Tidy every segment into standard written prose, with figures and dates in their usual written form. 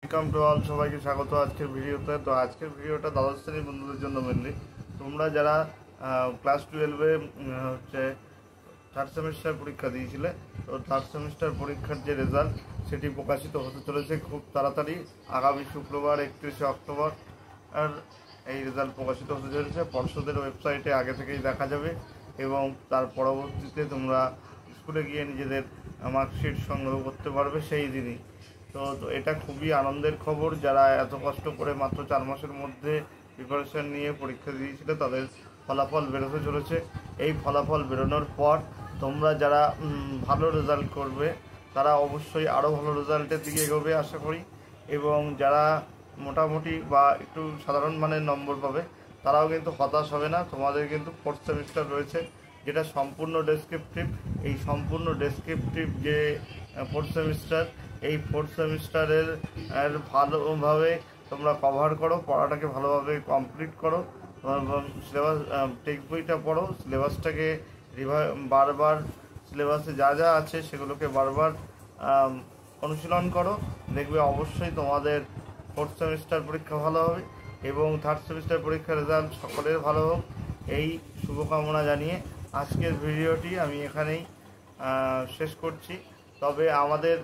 Welcome to all, সবাইকে স্বাগত আজকের ভিডিওতে। তো আজকের ভিডিওটা দ্বাদশ শ্রেণীর বন্ধুদের জন্য মেনলি। তোমরা যারা ক্লাস 12-এ হচ্ছে থার্ড সেমিস্টার পরীক্ষা দিয়েছিলে, তো থার্ড সেমিস্টার পরীক্ষার যে রেজাল্ট সেটি প্রকাশিত হতে চলেছে খুব তাড়াতাড়ি। আগামী শুক্রবার 31শে অক্টোবর আর এই রেজাল্ট প্রকাশিত হতে চলেছে। পর্ষদের ওয়েবসাইটে আগে থেকেই দেখা যাবে এবং তার পরবর্তীতে তোমরা স্কুলে গিয়ে নিজেদের মার্কশিট সংগ্রহ করতে পারবে সেই দিনই। তো এটা খুবই আনন্দের খবর। যারা এত কষ্ট করে মাত্র 4 মাসের মধ্যে প্রিপারেশন নিয়ে পরীক্ষা দিয়েছিল তাদের ফলাফল বেরোতে চলেছে। এই ফলাফল বেরোনোর পর তোমরা যারা ভালো রেজাল্ট করবে তারা অবশ্যই আরও ভালো রেজাল্টের দিকে এগোবে আশা করি, এবং যারা মোটামুটি বা একটু সাধারণ মানের নম্বর পাবে তারাও কিন্তু হতাশ হবে না। তোমাদের কিন্তু ফোর্থ সেমিস্টার রয়েছে, যেটা সম্পূর্ণ ডেসক্রিপটিভ। এই সম্পূর্ণ ডেসক্রিপটিভ যে ফোর্থ সেমিস্টার, এই ফোর্থ সেমিস্টারের ভালোভাবে তোমরা কভার করো, পড়াটাকে ভালোভাবে কমপ্লিট করো, সিলেবাস টেক্সট বইটা পড়ো, সিলেবাসটাকে বারবার সিলেবাসে যা যা আছে সেগুলোকে বারবার অনুশীলন করো। দেখবে অবশ্যই তোমাদের ফোর্থ সেমিস্টার পরীক্ষা ভালো হবে এবং থার্ড সেমিস্টার পরীক্ষার রেজাল্ট সকলের ভালো হোক, এই শুভকামনা জানিয়ে আজকের ভিডিওটি আমি এখানেই শেষ করছি। তবে আমাদের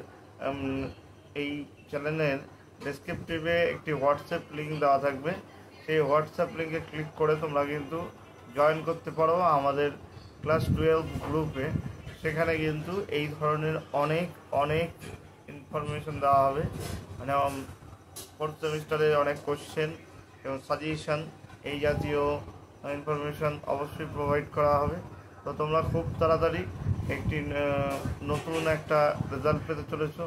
এই চ্যানেলের ডেসক্রিপটিভে একটি হোয়াটসঅ্যাপ লিঙ্ক দেওয়া থাকবে, সেই হোয়াটসঅ্যাপ লিঙ্কে ক্লিক করে তোমরা কিন্তু জয়েন করতে পারো আমাদের ক্লাস 12 গ্রুপে। সেখানে কিন্তু এই ধরনের অনেক ইনফরমেশন দেওয়া হবে, মানে ফোর্থ সেমিস্টারের অনেক কোশ্চেন এবং সাজেশন, এই জাতীয় ইনফরমেশন অবশ্যই প্রোভাইড করা হবে। তো তোমরা খুব তাড়াতাড়ি একটি নতুন একটা রেজাল্ট পেতে চলেছো।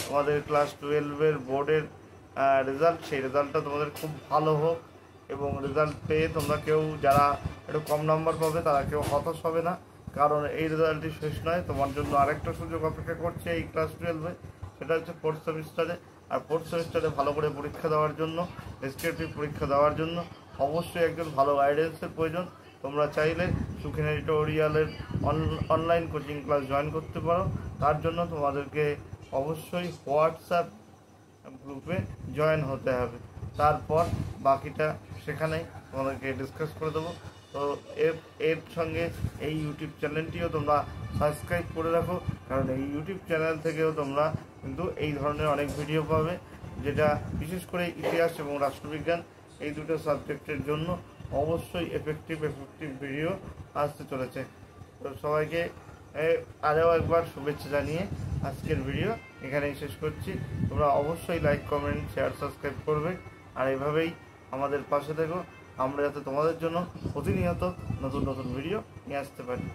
তোমাদের ক্লাস 12-এর বোর্ডের রেজাল্ট, সেই রেজাল্টটা তোমাদের খুব ভালো হোক এবং রেজাল্ট পেয়ে তোমরা কেউ যারা একটু কম নাম্বার পাবে তারা কেউ হতাশ হবে না, কারণ এই রেজাল্টটি শেষ নয়। তোমার জন্য আরেকটা সুযোগ অপেক্ষা করছে এই ক্লাস 12-এ, সেটা হচ্ছে ফোর্থ সেমিস্টারে। আর ফোর্থ সেমিস্টারে ভালো করে পরীক্ষা দেওয়ার জন্য, ডেসক্রিপটিভ পরীক্ষা দেওয়ার জন্য অবশ্যই একজন ভালো গাইডেন্সের প্রয়োজন। তোমরা চাইলে সুখিন এডিটোরিয়ালের অনলাইন কোচিং ক্লাস জয়েন করতে পারো। তার জন্য তোমাদেরকে অবশ্যই হোয়াটসঅ্যাপ গ্রুপে জয়েন হতে হবে, তারপর বাকিটা সেখানেই তোমাদেরকে ডিসকাস করে দেবো। তো এর সঙ্গে এই ইউটিউব চ্যানেলটিও তোমরা সাবস্ক্রাইব করে রাখো, কারণ এই ইউটিউব চ্যানেল থেকেও তোমরা কিন্তু এই ধরনের অনেক ভিডিও পাবে, যেটা বিশেষ করে ইতিহাস এবং রাষ্ট্রবিজ্ঞান এই দুটো সাবজেক্টের জন্য অবশ্যই এফেক্টিভ ভিডিও আসতে চলেছে। তো সবাইকে আরও একবার শুভেচ্ছা জানিয়ে আজকের ভিডিও এখানেই শেষ করছি। তোমরা অবশ্যই লাইক, কমেন্ট, শেয়ার, সাবস্ক্রাইব করবে, আর এভাবেই আমাদের পাশে থেকো, আমরা যাতে তোমাদের জন্য প্রতিনিয়ত নতুন ভিডিও নিয়ে আসতে পারি।